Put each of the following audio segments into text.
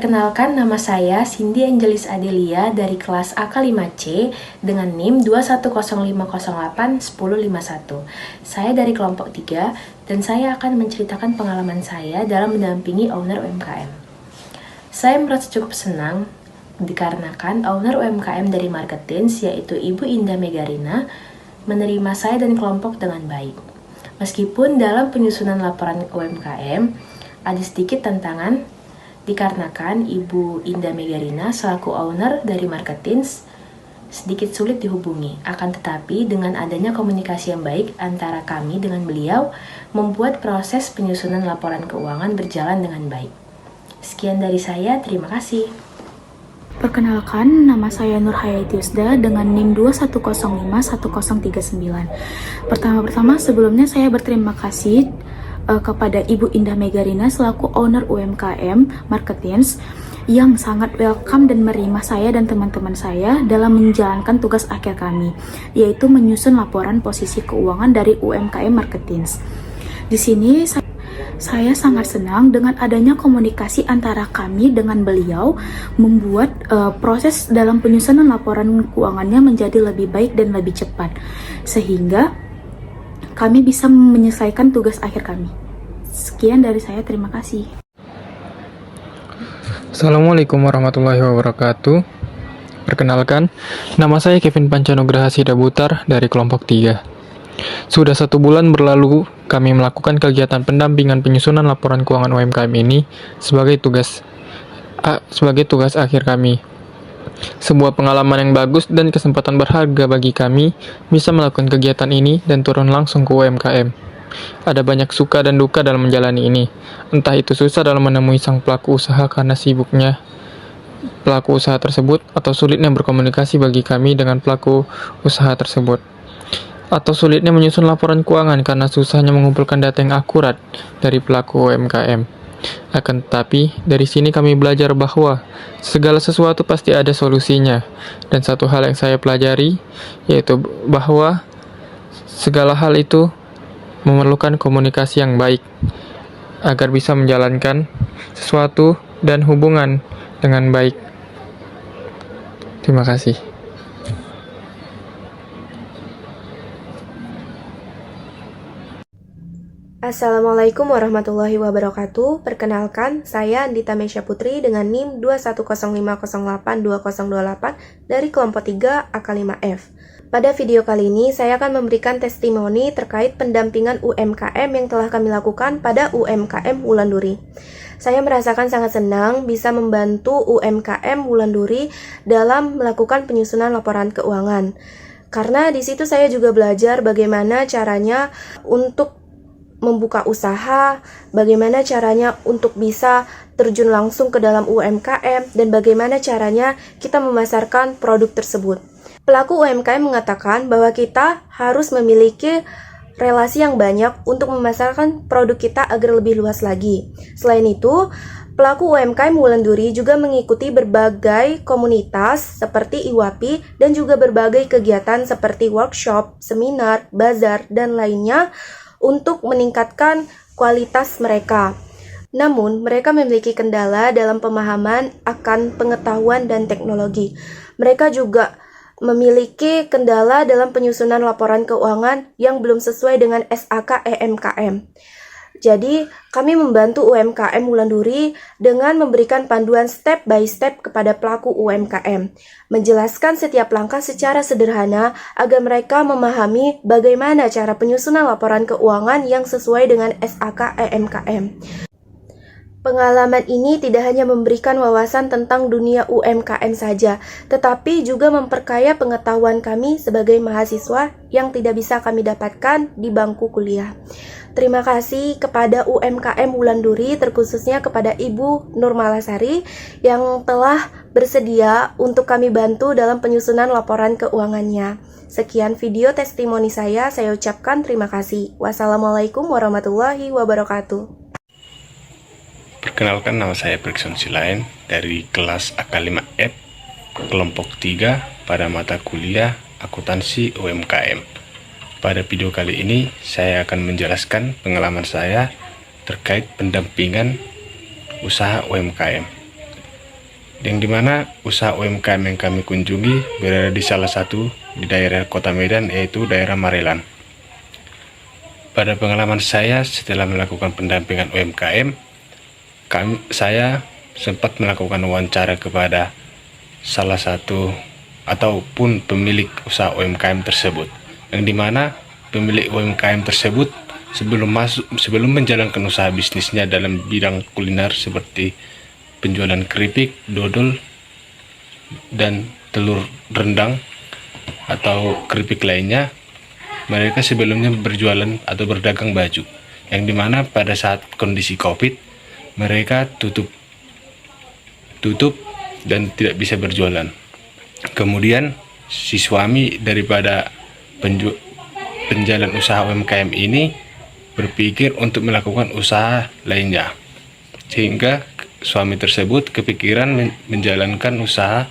Perkenalkan, nama saya Cindy Angelis Adelia dari kelas AK5C dengan NIM 210508101. Saya dari kelompok 3 dan saya akan menceritakan pengalaman saya dalam mendampingi owner UMKM. Saya merasa cukup senang dikarenakan owner UMKM dari Marketins, yaitu Ibu Indah Megarina, menerima saya dan kelompok dengan baik. Meskipun dalam penyusunan laporan UMKM ada sedikit tantangan, dikarenakan Ibu Indah Megarina selaku owner dari Marketins sedikit sulit dihubungi. Akan tetapi dengan adanya komunikasi yang baik antara kami dengan beliau, membuat proses penyusunan laporan keuangan berjalan dengan baik. Sekian dari saya, terima kasih. Perkenalkan, nama saya Nur Hayati Yusda dengan NIM 2105139. Pertama-tama sebelumnya saya berterima kasih kepada Ibu Indah Megarina selaku owner UMKM Marketins yang sangat welcome dan menerima saya dan teman-teman saya dalam menjalankan tugas akhir kami, yaitu menyusun laporan posisi keuangan dari UMKM Marketins. Di sini saya sangat senang dengan adanya komunikasi antara kami dengan beliau, membuat proses dalam penyusunan laporan keuangannya menjadi lebih baik dan lebih cepat, sehingga kami bisa menyelesaikan tugas akhir kami. Sekian dari saya, terima kasih. Assalamualaikum warahmatullahi wabarakatuh. Perkenalkan, nama saya Kevin Pancanugraha Sidabutar dari kelompok 3. Sudah 1 bulan berlalu, kami melakukan kegiatan pendampingan penyusunan laporan keuangan UMKM ini sebagai tugas akhir kami. Sebuah pengalaman yang bagus dan kesempatan berharga bagi kami bisa melakukan kegiatan ini dan turun langsung ke UMKM. Ada banyak suka dan duka dalam menjalani ini. Entah itu susah dalam menemui sang pelaku usaha karena sibuknya pelaku usaha tersebut, atau sulitnya berkomunikasi bagi kami dengan pelaku usaha tersebut, atau sulitnya menyusun laporan keuangan karena susahnya mengumpulkan data yang akurat dari pelaku UMKM. Akan tetapi, dari sini kami belajar bahwa segala sesuatu pasti ada solusinya. Dan satu hal yang saya pelajari, yaitu bahwa segala hal itu memerlukan komunikasi yang baik agar bisa menjalankan sesuatu dan hubungan dengan baik. Terima kasih. Assalamualaikum warahmatullahi wabarakatuh. Perkenalkan, saya Andita Mesya Putri dengan NIM 210508208 dari kelompok 3 AK5F. Pada video kali ini, saya akan memberikan testimoni terkait pendampingan UMKM yang telah kami lakukan pada UMKM Wulanduri. Saya merasakan sangat senang bisa membantu UMKM Wulanduri dalam melakukan penyusunan laporan keuangan. Karena di situ saya juga belajar bagaimana caranya untuk membuka usaha, bagaimana caranya untuk bisa terjun langsung ke dalam UMKM, dan bagaimana caranya kita memasarkan produk tersebut. Pelaku UMKM mengatakan bahwa kita harus memiliki relasi yang banyak untuk memasarkan produk kita agar lebih luas lagi. Selain itu, pelaku UMKM Wulanduri juga mengikuti berbagai komunitas seperti IWAPI dan juga berbagai kegiatan seperti workshop, seminar, bazar, dan lainnya untuk meningkatkan kualitas mereka. Namun, mereka memiliki kendala dalam pemahaman akan pengetahuan dan teknologi. Mereka juga memiliki kendala dalam penyusunan laporan keuangan yang belum sesuai dengan SAK EMKM. Jadi, kami membantu UMKM Wulanduri dengan memberikan panduan step by step kepada pelaku UMKM, menjelaskan setiap langkah secara sederhana agar mereka memahami bagaimana cara penyusunan laporan keuangan yang sesuai dengan SAK EMKM. Pengalaman ini tidak hanya memberikan wawasan tentang dunia UMKM saja, tetapi juga memperkaya pengetahuan kami sebagai mahasiswa yang tidak bisa kami dapatkan di bangku kuliah. Terima kasih kepada UMKM Wulanduri, terkhususnya kepada Ibu Nurmalasari yang telah bersedia untuk kami bantu dalam penyusunan laporan keuangannya. Sekian video testimoni saya ucapkan terima kasih. Wassalamualaikum warahmatullahi wabarakatuh. Perkenalkan, nama saya Brikson Silain dari kelas AK5F kelompok 3 pada mata kuliah akuntansi UMKM. Pada video kali ini saya akan menjelaskan pengalaman saya terkait pendampingan usaha UMKM. yang dimana usaha UMKM yang kami kunjungi berada di salah satu di daerah Kota Medan, yaitu daerah Marelan. Pada pengalaman saya setelah melakukan pendampingan UMKM, saya sempat melakukan wawancara kepada salah satu ataupun pemilik usaha UMKM tersebut, yang dimana pemilik UMKM tersebut sebelum menjalankan usaha bisnisnya dalam bidang kuliner seperti penjualan keripik, dodol, dan telur rendang atau keripik lainnya, mereka sebelumnya berjualan atau berdagang baju, yang dimana pada saat kondisi COVID mereka tutup dan tidak bisa berjualan. Kemudian si suami daripada penjalan usaha UMKM ini berpikir untuk melakukan usaha lainnya, sehingga suami tersebut kepikiran menjalankan usaha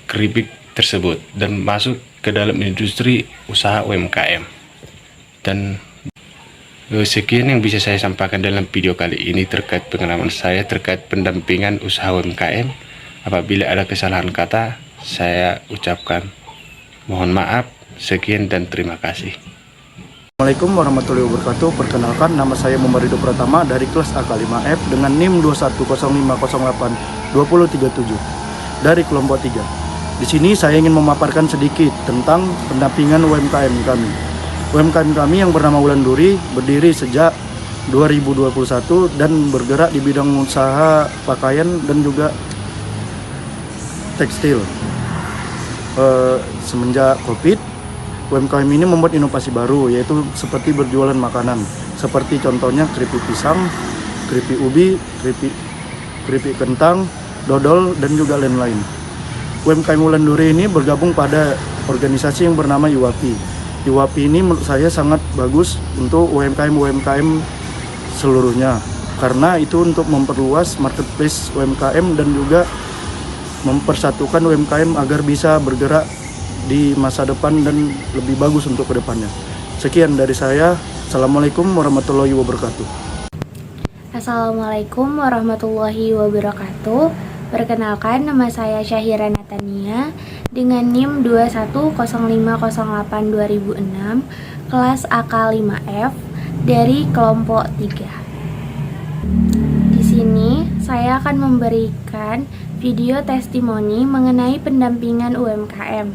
keripik tersebut dan masuk ke dalam industri usaha UMKM. Dan sekian yang bisa saya sampaikan dalam video kali ini terkait pengalaman saya terkait pendampingan usaha UMKM. Apabila ada kesalahan kata, saya ucapkan mohon maaf. Sekian dan terima kasih. Assalamualaikum warahmatullahi wabarakatuh. Perkenalkan, nama saya Muhammad Ridho Pratama dari kelas AK5F dengan NIM 2105082037 dari kelompok 3. Di sini saya ingin memaparkan sedikit tentang pendampingan UMKM kami. UMKM kami yang bernama Wulanduri berdiri sejak 2021 dan bergerak di bidang usaha pakaian dan juga tekstil. Semenjak COVID, UMKM ini membuat inovasi baru, yaitu seperti berjualan makanan, seperti contohnya keripik pisang, keripik ubi, keripik kentang, dodol, dan juga lain-lain. UMKM Wulanduri ini bergabung pada organisasi yang bernama IWAPI. IWAPI ini menurut saya sangat bagus untuk UMKM seluruhnya, karena itu untuk memperluas marketplace UMKM dan juga mempersatukan UMKM agar bisa bergerak di masa depan dan lebih bagus untuk kedepannya. Sekian dari saya. Assalamualaikum warahmatullahi wabarakatuh. Assalamualaikum warahmatullahi wabarakatuh. Perkenalkan, nama saya Syahira Natania dengan NIM 2105082006 kelas AK5F dari kelompok 3. Di sini saya akan memberikan video testimoni mengenai pendampingan UMKM.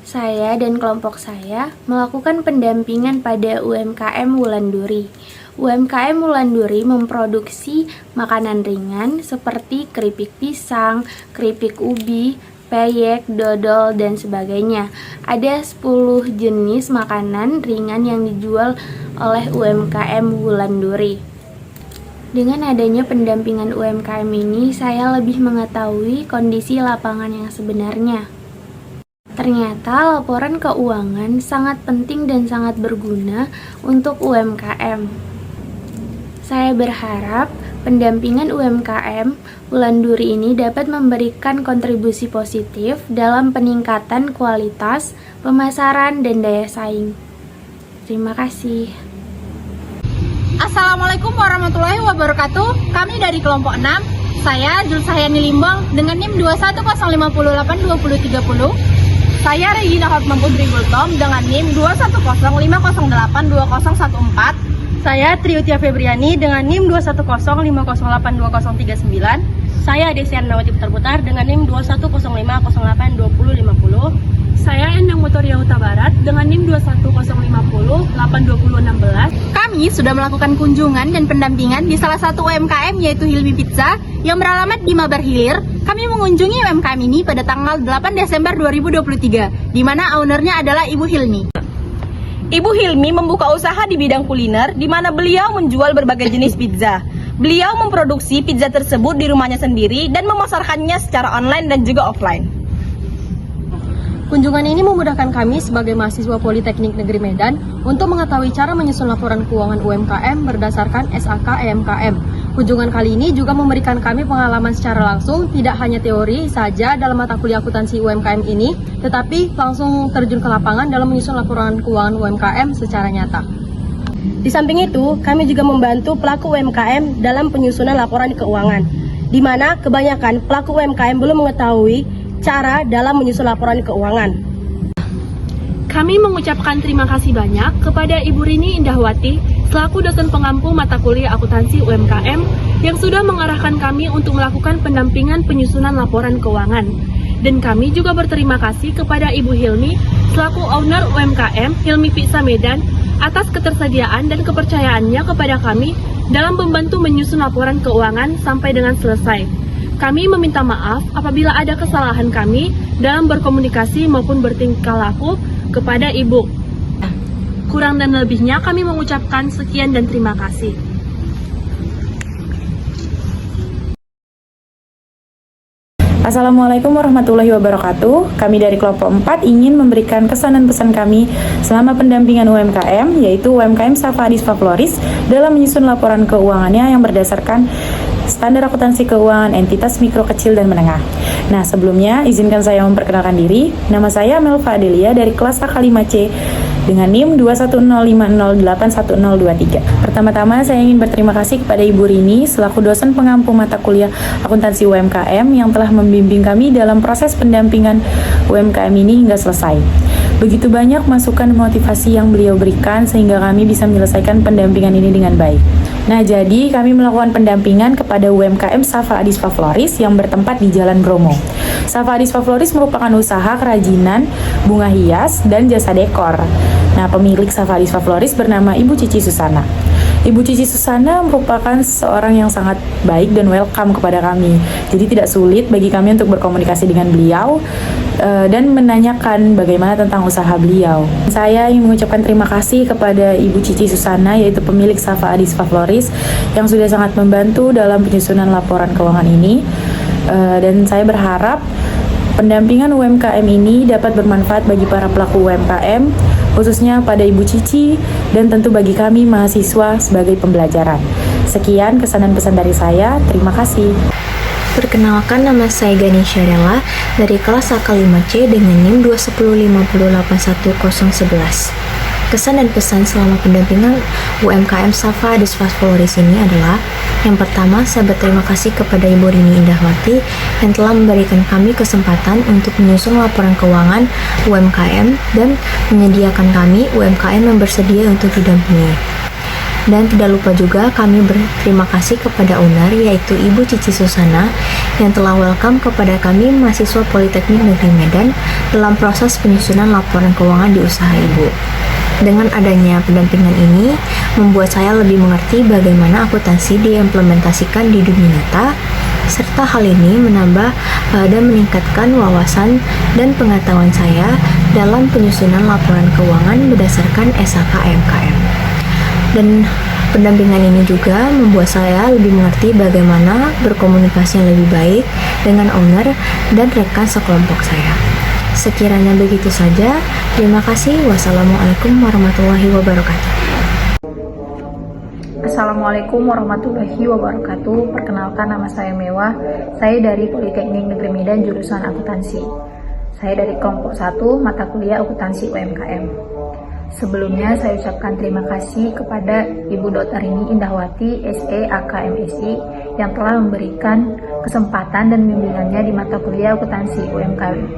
Saya dan kelompok saya melakukan pendampingan pada UMKM Wulanduri. UMKM Wulanduri memproduksi makanan ringan seperti keripik pisang, keripik ubi, peyek, dodol, dan sebagainya. Ada 10 jenis makanan ringan yang dijual oleh UMKM Wulanduri. Dengan adanya pendampingan UMKM ini, saya lebih mengetahui kondisi lapangan yang sebenarnya. Ternyata laporan keuangan sangat penting dan sangat berguna untuk UMKM. Saya berharap pendampingan UMKM Wulanduri ini dapat memberikan kontribusi positif dalam peningkatan kualitas, pemasaran, dan daya saing. Terima kasih. Assalamualaikum warahmatullahi wabarakatuh. Kami dari kelompok 6. Saya Julsahayani Limbang dengan NIM 2105082030. Saya Regina Hotman Putri Gultom dengan NIM 2105082014. Saya Triutia Febriani dengan NIM 2105082039. Saya Desian Nawati Putar dengan NIM 2105082050. Saya Endang Motoria Huta Barat dengan NIM 2105082016. Kami sudah melakukan kunjungan dan pendampingan di salah satu UMKM yaitu Hilmi Pizza yang beralamat di Mabar Hilir. Kami mengunjungi UMKM ini pada tanggal 8 Desember 2023, di mana ownernya adalah Ibu Hilmi. Ibu Hilmi membuka usaha di bidang kuliner, di mana beliau menjual berbagai jenis pizza. Beliau memproduksi pizza tersebut di rumahnya sendiri dan memasarkannya secara online dan juga offline. Kunjungan ini memudahkan kami sebagai mahasiswa Politeknik Negeri Medan untuk mengetahui cara menyusun laporan keuangan UMKM berdasarkan SAK EMKM. Kunjungan kali ini juga memberikan kami pengalaman secara langsung, tidak hanya teori saja dalam mata kuliah akuntansi UMKM ini, tetapi langsung terjun ke lapangan dalam menyusun laporan keuangan UMKM secara nyata. Di samping itu, kami juga membantu pelaku UMKM dalam penyusunan laporan keuangan. di mana kebanyakan pelaku UMKM belum mengetahui cara dalam menyusun laporan keuangan. Kami mengucapkan terima kasih banyak kepada Ibu Rini Indahwati selaku dosen pengampu mata kuliah akuntansi UMKM yang sudah mengarahkan kami untuk melakukan pendampingan penyusunan laporan keuangan. Dan kami juga berterima kasih kepada Ibu Hilmi selaku owner UMKM Hilmi Pizza Medan atas ketersediaan dan kepercayaannya kepada kami dalam membantu menyusun laporan keuangan sampai dengan selesai. Kami meminta maaf apabila ada kesalahan kami dalam berkomunikasi maupun bertingkah laku kepada Ibu. Kurang dan lebihnya kami mengucapkan sekian dan terima kasih. Assalamualaikum warahmatullahi wabarakatuh. Kami dari kelompok 4 ingin memberikan kesan dan pesan kami selama pendampingan UMKM, yaitu UMKM Safa Adisfa Floris dalam menyusun laporan keuangannya yang berdasarkan standar akuntansi keuangan entitas mikro, kecil, dan menengah. Nah, sebelumnya izinkan saya memperkenalkan diri. Nama saya Melva Adelia dari kelas AK5C dengan NIM 21050811023. Pertama-tama saya ingin berterima kasih kepada Ibu Rini selaku dosen pengampu mata kuliah akuntansi UMKM yang telah membimbing kami dalam proses pendampingan UMKM ini hingga selesai. Begitu banyak masukan dan motivasi yang beliau berikan sehingga kami bisa menyelesaikan pendampingan ini dengan baik. Nah, jadi kami melakukan pendampingan kepada UMKM Safa Adisfa Floris yang bertempat di Jalan Bromo. Safa Adisfa Floris merupakan usaha kerajinan bunga hias dan jasa dekor. Nah, pemilik Safa Adisfa Floris bernama Ibu Cici Susana. Ibu Cici Susana merupakan seorang yang sangat baik dan welcome kepada kami. Jadi tidak sulit bagi kami untuk berkomunikasi dengan beliau dan menanyakan bagaimana tentang usaha beliau. Saya ingin mengucapkan terima kasih kepada Ibu Cici Susana, yaitu pemilik Safa Adisfa Floris, yang sudah sangat membantu dalam penyusunan laporan keuangan ini. Dan saya berharap pendampingan UMKM ini dapat bermanfaat bagi para pelaku UMKM, khususnya pada Ibu Cici, dan tentu bagi kami mahasiswa sebagai pembelajaran. Sekian kesan dan pesan dari saya, terima kasih. Perkenalkan, nama saya Ganesha Rela dari kelas AK5C dengan NIM 21050811011. Kesan dan pesan selama pendampingan UMKM Safa Adisfa Floris ini adalah: yang pertama, saya berterima kasih kepada Ibu Rini Indahwati yang telah memberikan kami kesempatan untuk menyusun laporan keuangan UMKM dan menyediakan kami UMKM yang bersedia untuk didampingi. Dan tidak lupa juga kami berterima kasih kepada owner, yaitu Ibu Cici Susana, yang telah welcome kepada kami mahasiswa Politeknik Negeri Medan dalam proses penyusunan laporan keuangan di usaha Ibu. Dengan adanya pendampingan ini, membuat saya lebih mengerti bagaimana akuntansi diimplementasikan di dunia nyata, serta hal ini menambah dan meningkatkan wawasan dan pengetahuan saya dalam penyusunan laporan keuangan berdasarkan SAK MKM. Dan pendampingan ini juga membuat saya lebih mengerti bagaimana berkomunikasi yang lebih baik dengan owner dan rekan sekelompok saya. Sekiranya begitu saja, terima kasih. Wassalamualaikum warahmatullahi wabarakatuh. Assalamualaikum warahmatullahi wabarakatuh. Perkenalkan, nama saya Mewah. Saya dari Politeknik Negeri Medan jurusan akuntansi. Saya dari kelompok 1 mata kuliah akuntansi UMKM. Sebelumnya saya ucapkan terima kasih kepada Ibu Dr. Rini Indahwati, SE AKMSI, yang telah memberikan kesempatan dan bimbingannya di mata kuliah akuntansi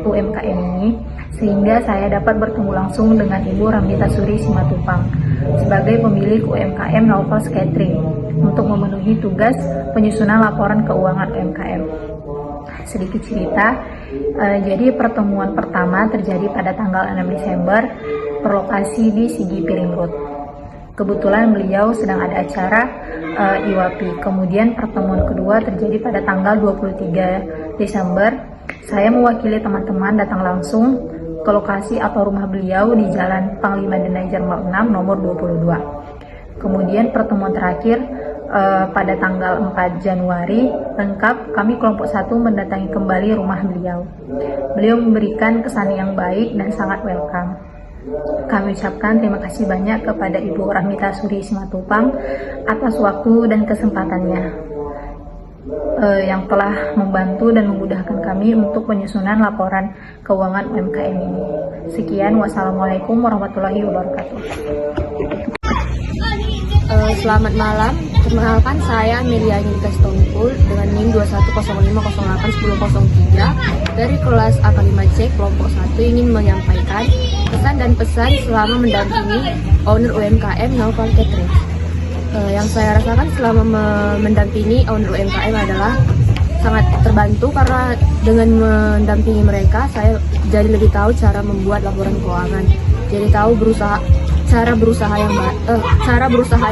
UMKM ini, sehingga saya dapat bertemu langsung dengan Ibu Ramita Suri Simatupang sebagai pemilik UMKM Novels Catering untuk memenuhi tugas penyusunan laporan keuangan UMKM. Sedikit cerita, jadi pertemuan pertama terjadi pada tanggal 6 Desember berlokasi di Sigi Piring Road. Kebetulan beliau sedang ada acara IWAPI. Kemudian pertemuan kedua terjadi pada tanggal 23 Desember. Saya mewakili teman-teman datang langsung ke lokasi atau rumah beliau di Jalan Panglima Dena Jenderal 6 nomor 22. Kemudian pertemuan terakhir pada tanggal 4 Januari lengkap, kami kelompok 1 mendatangi kembali rumah beliau. Beliau memberikan kesan yang baik dan sangat welcome. Kami ucapkan terima kasih banyak kepada Ibu Ramita Suri Simatupang atas waktu dan kesempatannya yang telah membantu dan memudahkan kami untuk penyusunan laporan keuangan UMKM ini. Sekian, wassalamualaikum warahmatullahi wabarakatuh. Selamat malam. Perkenalkan, saya Amelia Nita Stongkul dengan NIM 2105081003 dari kelas A5C kelompok 1 ingin menyampaikan pesan dan pesan selama mendampingi owner UMKM Naufal Catering. Yang saya rasakan selama mendampingi owner UMKM adalah sangat terbantu karena dengan mendampingi mereka saya jadi lebih tahu cara membuat laporan keuangan, jadi tahu cara berusaha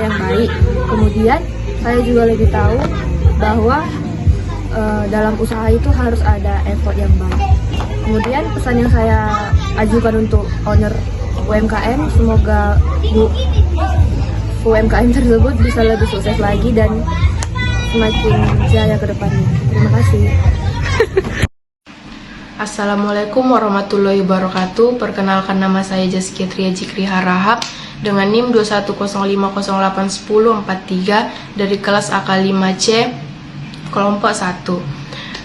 yang baik. Kemudian saya juga lebih tahu bahwa dalam usaha itu harus ada effort yang baik. Kemudian pesan yang saya ajukan untuk owner UMKM, semoga UMKM tersebut bisa lebih sukses lagi dan semakin jaya ke depannya. Terima kasih. Assalamualaikum warahmatullahi wabarakatuh. Perkenalkan, nama saya Jaskia Tria Jikri Harahap dengan NIM 2105081043 dari kelas AK5C kelompok 1.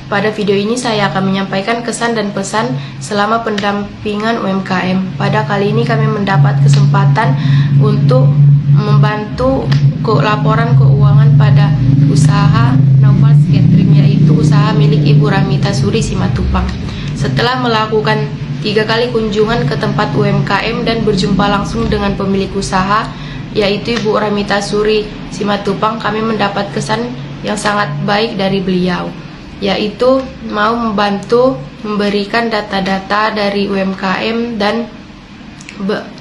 Pada video ini saya akan menyampaikan kesan dan pesan selama pendampingan UMKM. Pada kali ini kami mendapat kesempatan untuk membantu laporan keuangan pada usaha Naufal Catering, yaitu usaha milik Ibu Ramita Suri Simatupang. Setelah melakukan 3 kali kunjungan ke tempat UMKM dan berjumpa langsung dengan pemilik usaha, yaitu Ibu Ramita Suri Simatupang, kami mendapat kesan yang sangat baik dari beliau, yaitu mau membantu memberikan data-data dari UMKM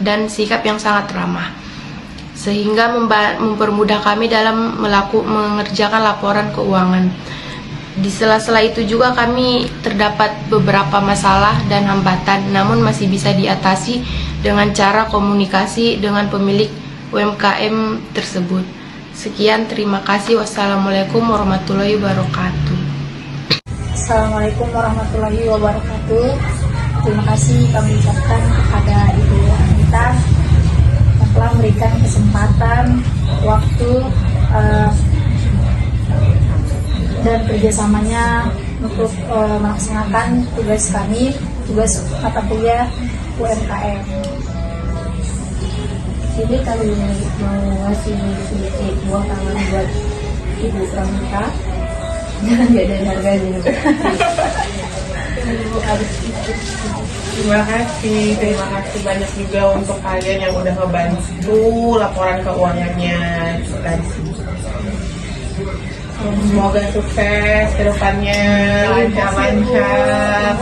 dan sikap yang sangat ramah, sehingga mempermudah kami dalam mengerjakan laporan keuangan. Di sela-sela itu juga kami terdapat beberapa masalah dan hambatan, namun masih bisa diatasi dengan cara komunikasi dengan pemilik UMKM tersebut. Sekian, terima kasih. Wassalamualaikum warahmatullahi wabarakatuh. Assalamualaikum warahmatullahi wabarakatuh. Terima kasih kami ucapkan kepada Ibu Anita yang telah memberikan kesempatan, waktu, dan kerjasamanya untuk melaksanakan tugas kami, tugas mata kuliah UMKM. Ini kami mau ngasih sedikit uang tangan buat Ibu Ramita. Jangan beda harganya. Terima kasih banyak juga untuk kalian yang udah ngebantu laporan keuangannya. Semoga sukses ke depannya, lancar-lancar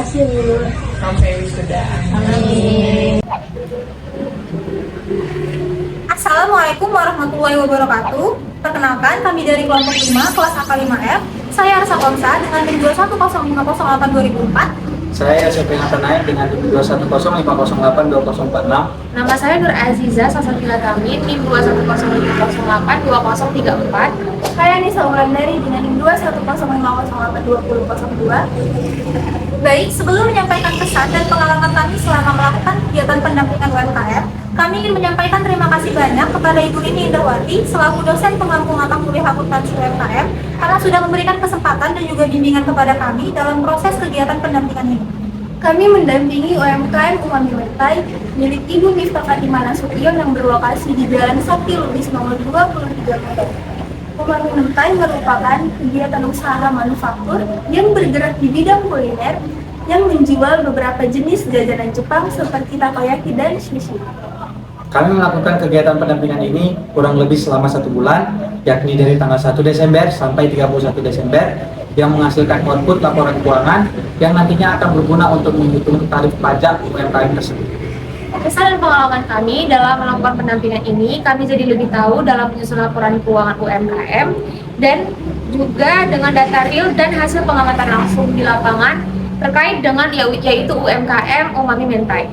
sampai wisuda. Amin. Assalamualaikum warahmatullahi wabarakatuh. Perkenalkan, kami dari kelompok 5 kelas AK5F. Saya Arsa Komsa dengan NIM 2105082004. Saya SMP Nathanael dengan NIM 2105082046. Nama saya Nur Aziza Sasatila Tamin, NIM 2105082034. Saya Nisa Wulandari dengan NIM 2105082002. Baik, sebelum menyampaikan pesan dan pengalaman kami selama melakukan kegiatan pendampingan UMKM, kami ingin menyampaikan terima kasih banyak kepada Ibu Rini Indawati selaku dosen pengampu mata kuliah akuntansi UMKM karena sudah memberikan kesempatan dan juga bimbingan kepada kami dalam proses kegiatan pendampingan ini. Kami mendampingi UMKM Umami Mentai milik Ibu Miftah Fatimah Nasution yang berlokasi di Jalan Sakti Lubis nomor 23 Medan. Umami Mentai merupakan kegiatan usaha manufaktur yang bergerak di bidang kuliner yang menjual beberapa jenis jajanan Jepang seperti takoyaki dan sushi. Kami melakukan kegiatan pendampingan ini kurang lebih selama 1 bulan, yakni dari tanggal 1 Desember sampai 31 Desember, yang menghasilkan output laporan keuangan yang nantinya akan berguna untuk menghitung tarif pajak UMKM tersebut. Kesan dan pengalaman kami dalam melakukan pendampingan ini, kami jadi lebih tahu dalam menyusun laporan keuangan UMKM dan juga dengan data real dan hasil pengamatan langsung di lapangan terkait dengan yaitu UMKM Umami Mentai.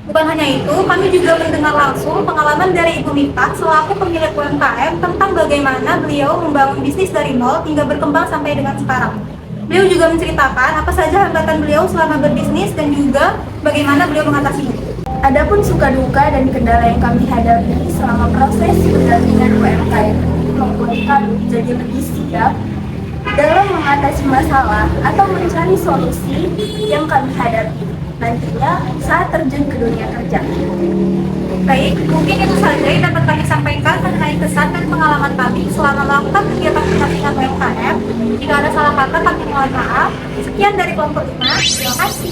Bukan hanya itu, kami juga mendengar langsung pengalaman dari Ibu Miftah selaku pemilik UMKM tentang bagaimana beliau membangun bisnis dari nol hingga berkembang sampai dengan sekarang. Beliau juga menceritakan apa saja hambatan beliau selama berbisnis dan juga bagaimana beliau mengatasinya. Adapun suka duka dan kendala yang kami hadapi selama proses pendampingan UMKM membuat kami jadi lebih siap dalam mengatasi masalah atau mencari solusi yang kami hadapi. nantinya saat terjun ke dunia kerja. Baik, mungkin itu saja yang dapat kami sampaikan mengenai kesan dan pengalaman kami selama melakukan kegiatan pendampingan UMKM. Jika ada salah kata, kami mohon maaf. Sekian dari kelompok 5. Terima kasih.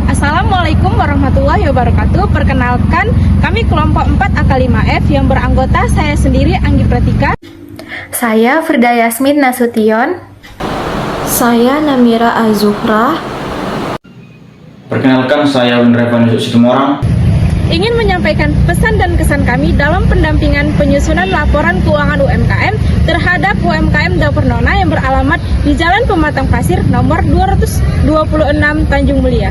Assalamualaikum warahmatullahi wabarakatuh. Perkenalkan, kami kelompok 4 AK5F yang beranggota saya sendiri, Anggi Pratika. Saya Firda Yasmin Nasution. Saya Namira Azuhra. Perkenalkan, saya Windra Vanusuk Situmorang. Ingin menyampaikan pesan dan kesan kami dalam pendampingan penyusunan laporan keuangan UMKM terhadap UMKM Dapur Nona yang beralamat di Jalan Pematang Pasir nomor 226 Tanjung Mulia.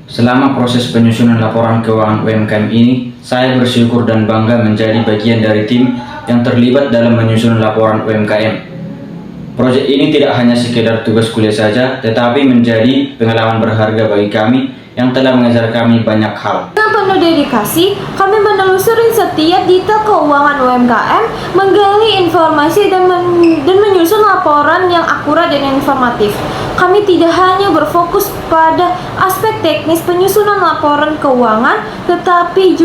Selama proses penyusunan laporan keuangan UMKM ini, saya bersyukur dan bangga menjadi bagian dari tim yang terlibat dalam menyusun laporan UMKM. Proyek ini tidak hanya sekedar tugas kuliah saja, tetapi menjadi pengalaman berharga bagi kami yang telah mengajar kami banyak hal. Dengan penuh dedikasi, kami menelusuri setiap detail keuangan UMKM, menggali informasi dan menyusun laporan yang akurat dan informatif. Kami tidak hanya berfokus pada aspek teknis penyusunan laporan keuangan, tetapi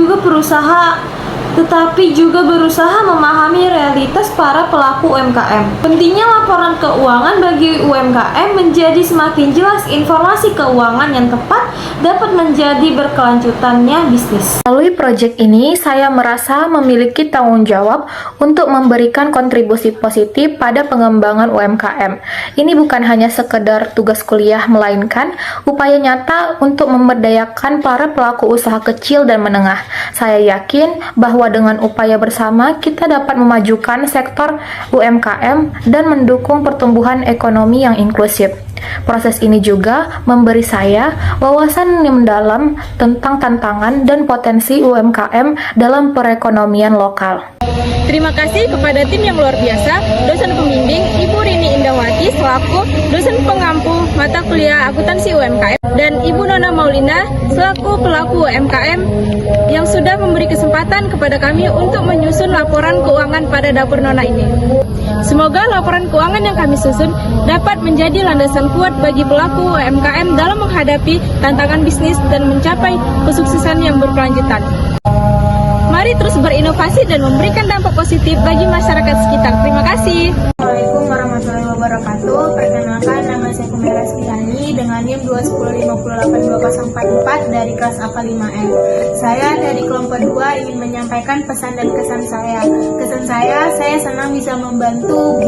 juga berusaha memahami realitas para pelaku UMKM. Pentingnya laporan keuangan bagi UMKM menjadi semakin jelas informasi keuangan yang tepat dapat menjadi berkelanjutannya bisnis. Melalui proyek ini, saya merasa memiliki tanggung jawab untuk memberikan kontribusi positif pada pengembangan UMKM. Ini bukan hanya sekedar tugas kuliah, melainkan upaya nyata untuk memberdayakan para pelaku usaha kecil dan menengah. Saya yakin bahwa dengan upaya bersama kita dapat memajukan sektor UMKM dan mendukung pertumbuhan ekonomi yang inklusif. Proses ini juga memberi saya wawasan yang mendalam tentang tantangan dan potensi UMKM dalam perekonomian lokal. Terima kasih kepada tim yang luar biasa, dosen pembimbing Ibu Rini Indawati selaku dosen pengampu mata kuliah akuntansi UMKM, dan Ibu Nona Maulina selaku pelaku UMKM yang sudah memberi kesempatan kepada kami untuk menyusun laporan keuangan pada Dapur Nona ini. Semoga laporan keuangan yang kami susun dapat menjadi landasan kuat bagi pelaku UMKM dalam menghadapi tantangan bisnis dan mencapai kesuksesan yang berkelanjutan. Mari terus berinovasi dan memberikan dampak positif bagi masyarakat sekitar. Terima kasih. Assalamualaikum warahmatullahi wabarakatuh. Perkenalkan, nama saya Kumera Spirani dengan NIM 210582244 dari kelas AK5M. Saya dari kelompok 2 ingin menyampaikan pesan dan kesan saya. Kesan saya senang bisa membantu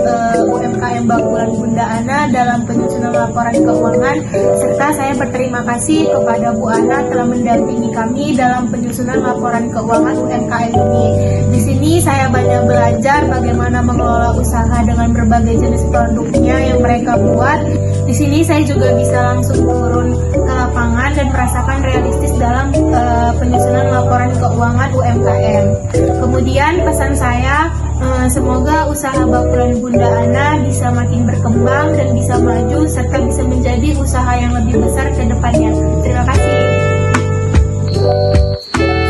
UMKM Bakulan Bunda Ana dalam penyusunan laporan keuangan, serta saya berterima kasih kepada Bu Ana telah mendampingi kami dalam penyusunan laporan keuangan UMKM ini. Di sini saya banyak belajar bagaimana mengelola usaha dengan berbagai jenis produknya yang mereka buat. Di sini saya juga bisa langsung turun ke lapangan dan merasakan realistis dalam penyusunan laporan keuangan UMKM. Kemudian pesan saya, semoga usaha Bakulan Bunda Ana bisa makin berkembang dan bisa maju serta bisa menjadi usaha yang lebih besar ke depannya. Terima kasih.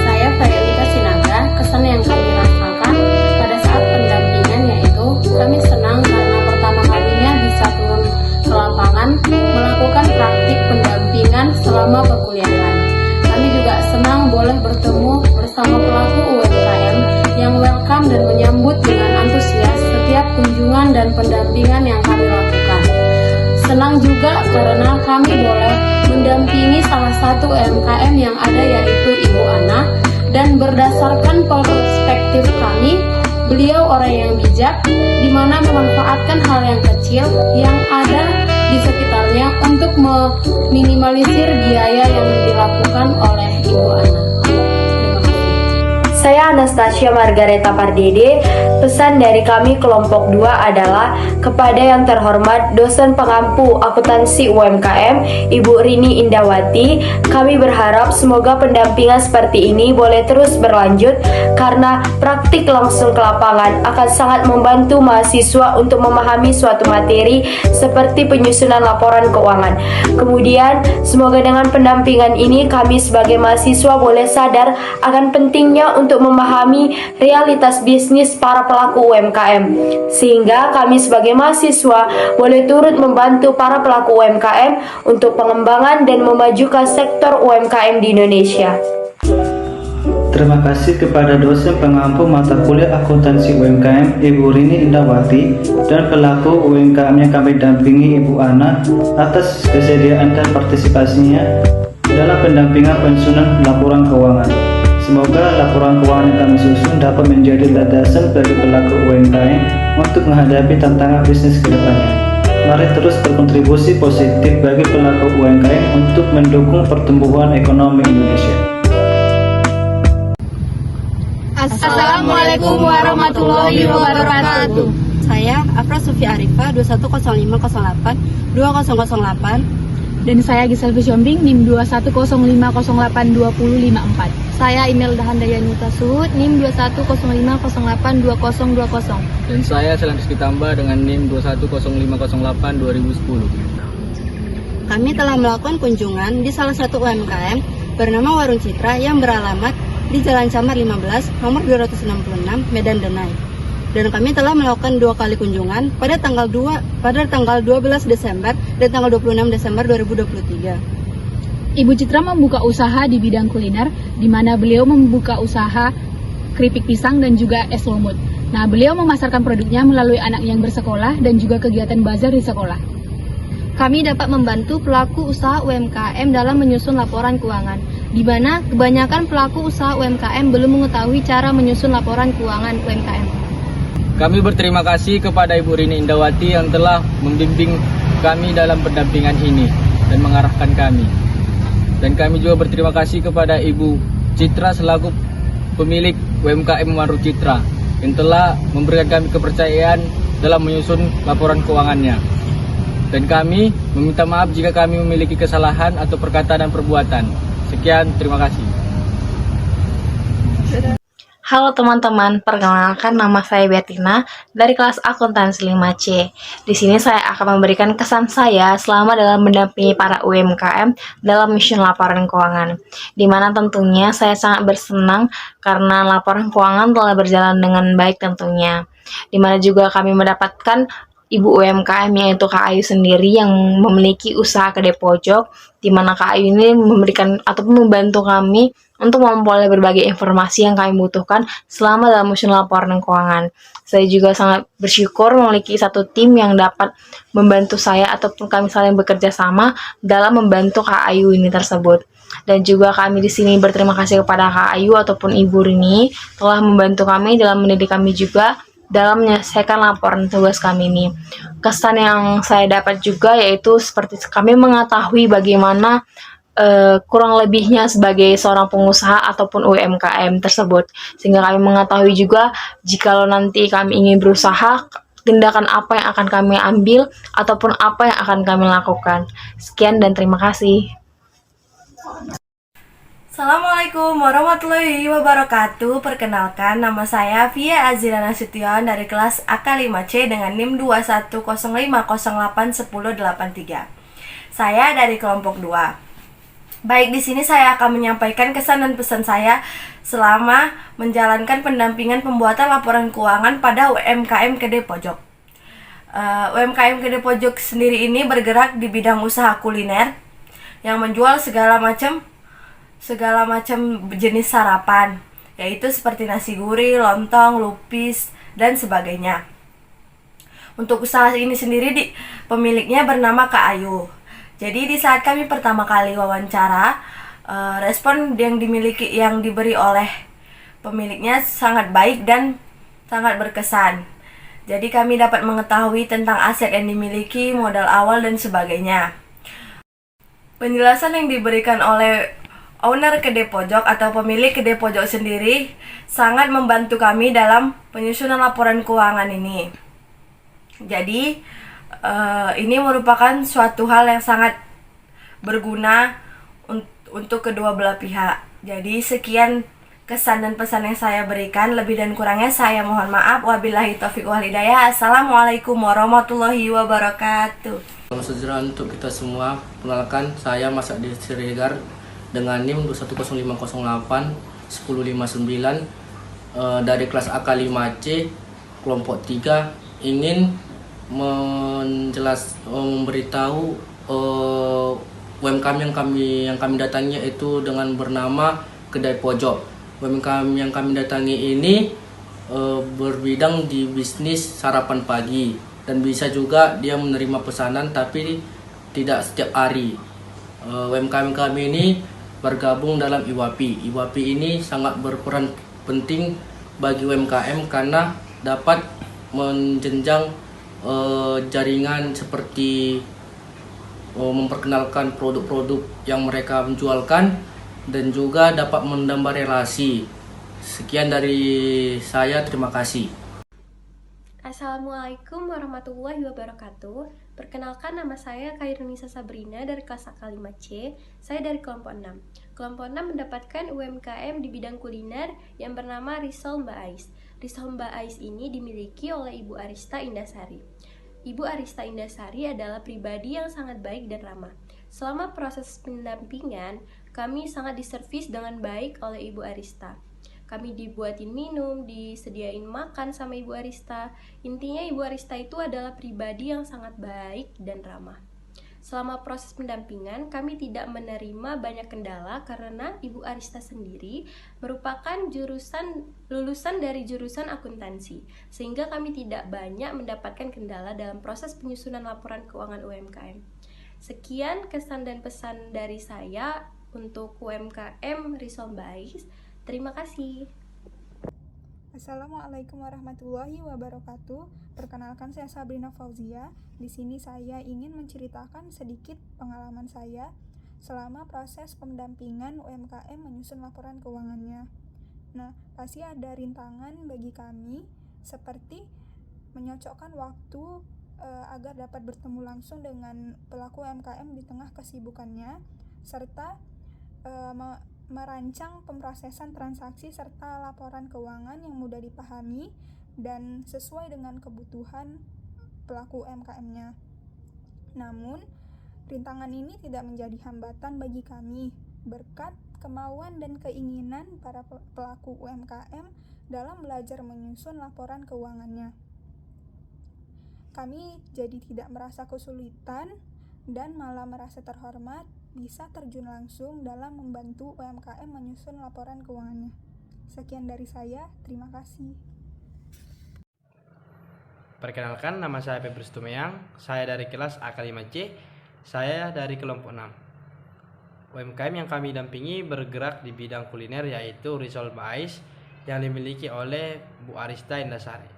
Saya Fayalita Sinaga. Kesan yang kami rasakan pada saat pendampingan yaitu kami senang karena pertama kalinya bisa turun ke lapangan melakukan praktik pendampingan selama perkuliahan. Kami juga senang boleh bertemu bersama pelaku UMKM yang welcome dan menyambut dengan antusias setiap kunjungan dan pendampingan yang kami lakukan. Senang juga karena kami boleh mendampingi salah satu UMKM yang ada yaitu Ibu Ana, dan berdasarkan perspektif kami, beliau orang yang bijak di mana memanfaatkan hal yang kecil yang ada di sekitarnya untuk meminimalisir biaya yang dilakukan oleh Ibu Ana. Saya Anastasia Margareta Pardede. Pesan dari kami kelompok 2 adalah kepada yang terhormat dosen pengampu akuntansi UMKM Ibu Rini Indawati, kami berharap semoga pendampingan seperti ini boleh terus berlanjut karena praktik langsung ke lapangan akan sangat membantu mahasiswa untuk memahami suatu materi seperti penyusunan laporan keuangan. Kemudian semoga dengan pendampingan ini kami sebagai mahasiswa boleh sadar akan pentingnya untuk untuk memahami realitas bisnis para pelaku UMKM, sehingga kami sebagai mahasiswa boleh turut membantu para pelaku UMKM untuk pengembangan dan memajukan sektor UMKM di Indonesia. Terima kasih kepada dosen pengampu mata kuliah akuntansi UMKM Ibu Rini Indawati dan pelaku UMKM yang kami dampingi Ibu Ana atas kesediaan dan partisipasinya dalam pendampingan penyusunan laporan keuangan. Semoga laporan keuangan yang kami susun dapat menjadi landasan bagi pelaku UMKM untuk menghadapi tantangan bisnis ke depannya. Mari terus berkontribusi positif bagi pelaku UMKM untuk mendukung pertumbuhan ekonomi Indonesia. Assalamualaikum warahmatullahi wabarakatuh. Saya Afra Sufi Arifah 210508 2008. Dan saya Gisel Fisyombing NIM 2105082054. Saya Imelda Handayani Tasud NIM 2105082020. Dan saya Selan Rizky Tambah dengan NIM 210508 2010. Kami telah melakukan kunjungan di salah satu UMKM bernama Warung Citra yang beralamat di Jalan Camar 15, nomor 266, Medan Denai. Dan kami telah melakukan 2 kali kunjungan pada tanggal 12 Desember dan tanggal 26 Desember 2023. Ibu Citra membuka usaha di bidang kuliner, di mana beliau membuka usaha keripik pisang dan juga es lumut. Nah, beliau memasarkan produknya melalui anak yang bersekolah dan juga kegiatan bazar di sekolah. Kami dapat membantu pelaku usaha UMKM dalam menyusun laporan keuangan, di mana kebanyakan pelaku usaha UMKM belum mengetahui cara menyusun laporan keuangan UMKM. Kami berterima kasih kepada Ibu Rini Indawati yang telah membimbing kami dalam pendampingan ini dan mengarahkan kami. Dan kami juga berterima kasih kepada Ibu Citra selaku pemilik UMKM Warung Citra yang telah memberikan kami kepercayaan dalam menyusun laporan keuangannya. Dan kami meminta maaf jika kami memiliki kesalahan atau perkataan dan perbuatan. Sekian, terima kasih. Halo teman-teman, perkenalkan nama saya Bertina dari kelas akuntansi 5C. Di sini saya akan memberikan kesan saya selama dalam mendampingi para UMKM dalam menyusun laporan keuangan. Di mana tentunya saya sangat bersenang karena laporan keuangan telah berjalan dengan baik tentunya. Di mana juga kami mendapatkan Ibu UMKM yaitu Kak Ayu sendiri yang memiliki usaha kedai pojok, di mana Kak Ayu ini memberikan ataupun membantu kami untuk memperoleh berbagai informasi yang kami butuhkan selama dalam menyusun laporan keuangan. Saya juga sangat bersyukur memiliki satu tim yang dapat membantu saya ataupun kami saling bekerja sama dalam membantu Kak Ayu ini tersebut. Dan juga kami di sini berterima kasih kepada Kak Ayu ataupun Ibu Rini telah membantu kami dalam mendidik kami juga dalam menyelesaikan laporan tugas kami ini. Kesan yang saya dapat juga yaitu seperti kami mengetahui bagaimana kurang lebihnya sebagai seorang pengusaha ataupun UMKM tersebut, sehingga kami mengetahui juga jikalau nanti kami ingin berusaha, tindakan apa yang akan kami ambil ataupun apa yang akan kami lakukan. Sekian dan terima kasih. Assalamualaikum warahmatullahi wabarakatuh. Perkenalkan, nama saya Via Azira Nasution dari kelas AK5C dengan NIM 2105081083. Saya dari kelompok 2. Baik, di sini saya akan menyampaikan kesan dan pesan saya selama menjalankan pendampingan pembuatan laporan keuangan pada UMKM Kedai Pojok. UMKM Kedai Pojok sendiri ini bergerak di bidang usaha kuliner yang menjual segala macam jenis sarapan, yaitu seperti nasi gurih, lontong, lupis, dan sebagainya. Untuk usaha ini sendiri pemiliknya bernama Kak Ayu. Jadi di saat kami pertama kali wawancara, respon yang diberi oleh pemiliknya sangat baik dan sangat berkesan. Jadi kami dapat mengetahui tentang aset yang dimiliki, modal awal, dan sebagainya. Penjelasan yang diberikan oleh owner kedai pojok atau pemilik kedai pojok sendiri sangat membantu kami dalam penyusunan laporan keuangan ini. Jadi ini merupakan suatu hal yang sangat berguna untuk kedua belah pihak. Jadi sekian kesan dan pesan yang saya berikan. Lebih dan kurangnya saya mohon maaf. Wabillahi taufiq wal hidayah. Assalamualaikum warahmatullahi wabarakatuh. Salam sejahtera untuk kita semua. Perkenalkan, saya Mas Adi Siregar dengan NIM 2105081059 dari kelas AK5C kelompok 3 ingin memberitahu UMKM yang kami datangi itu dengan bernama Kedai Pojok. UMKM yang kami datangi ini berbidang di bisnis sarapan pagi, dan bisa juga dia menerima pesanan tapi tidak setiap hari. UMKM kami ini bergabung dalam IWAPI. IWAPI ini sangat berperan penting bagi UMKM karena dapat menjenjang jaringan seperti memperkenalkan produk-produk yang mereka menjualkan dan juga dapat menambah relasi. Sekian dari saya, terima kasih. Assalamualaikum warahmatullahi wabarakatuh. Perkenalkan, nama saya Khairunisa Sabrina dari kelas AK5C. Saya dari kelompok 6. Kelompok 6 mendapatkan UMKM di bidang kuliner yang bernama Risol Mbak Ais. Risol Mbak Ais ini dimiliki oleh Ibu Arista Indasari. Ibu Arista Indasari adalah pribadi yang sangat baik dan ramah. Selama proses pendampingan, kami sangat diservis dengan baik oleh Ibu Arista. Kami dibuatin minum, disediain makan sama Ibu Arista. Intinya Ibu Arista itu adalah pribadi yang sangat baik dan ramah. Selama proses pendampingan, kami tidak menerima banyak kendala karena Ibu Arista sendiri merupakan lulusan dari jurusan akuntansi, sehingga kami tidak banyak mendapatkan kendala dalam proses penyusunan laporan keuangan UMKM. Sekian kesan dan pesan dari saya untuk UMKM Risol Mbak Ais. Terima kasih. Assalamualaikum warahmatullahi wabarakatuh. Perkenalkan, saya Sabrina Fauzia. Di sini saya ingin menceritakan sedikit pengalaman saya selama proses pendampingan UMKM menyusun laporan keuangannya. Nah, pasti ada rintangan bagi kami seperti menyocokkan waktu agar dapat bertemu langsung dengan pelaku UMKM di tengah kesibukannya, serta merancang pemrosesan transaksi serta laporan keuangan yang mudah dipahami dan sesuai dengan kebutuhan pelaku UMKM-nya. Namun, rintangan ini tidak menjadi hambatan bagi kami berkat kemauan dan keinginan para pelaku UMKM dalam belajar menyusun laporan keuangannya. Kami jadi tidak merasa kesulitan dan malah merasa terhormat bisa terjun langsung dalam membantu UMKM menyusun laporan keuangannya. Sekian dari saya, terima kasih. Perkenalkan, nama saya Petrus Tumeyang. Saya dari kelas AK5C. Saya dari kelompok 6. UMKM yang kami dampingi bergerak di bidang kuliner, yaitu Risol Mbak Ais yang dimiliki oleh Bu Arista Indasari.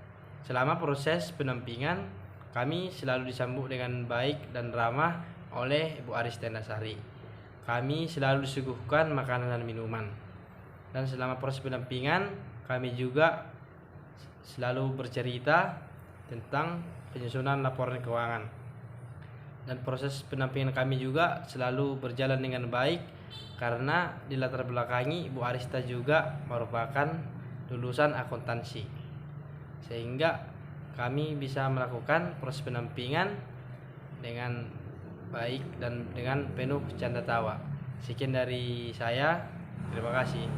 Selama proses pendampingan, kami selalu disambut dengan baik dan ramah oleh Bu Arista Indasari. Kami selalu disuguhkan makanan dan minuman. Dan selama proses pendampingan, kami juga selalu bercerita tentang penyusunan laporan keuangan. Dan proses pendampingan kami juga selalu berjalan dengan baik karena di latar belakangi Bu Arista juga merupakan lulusan akuntansi, sehingga kami bisa melakukan proses pendampingan dengan baik dan dengan penuh canda tawa. Sekian dari saya, terima kasih.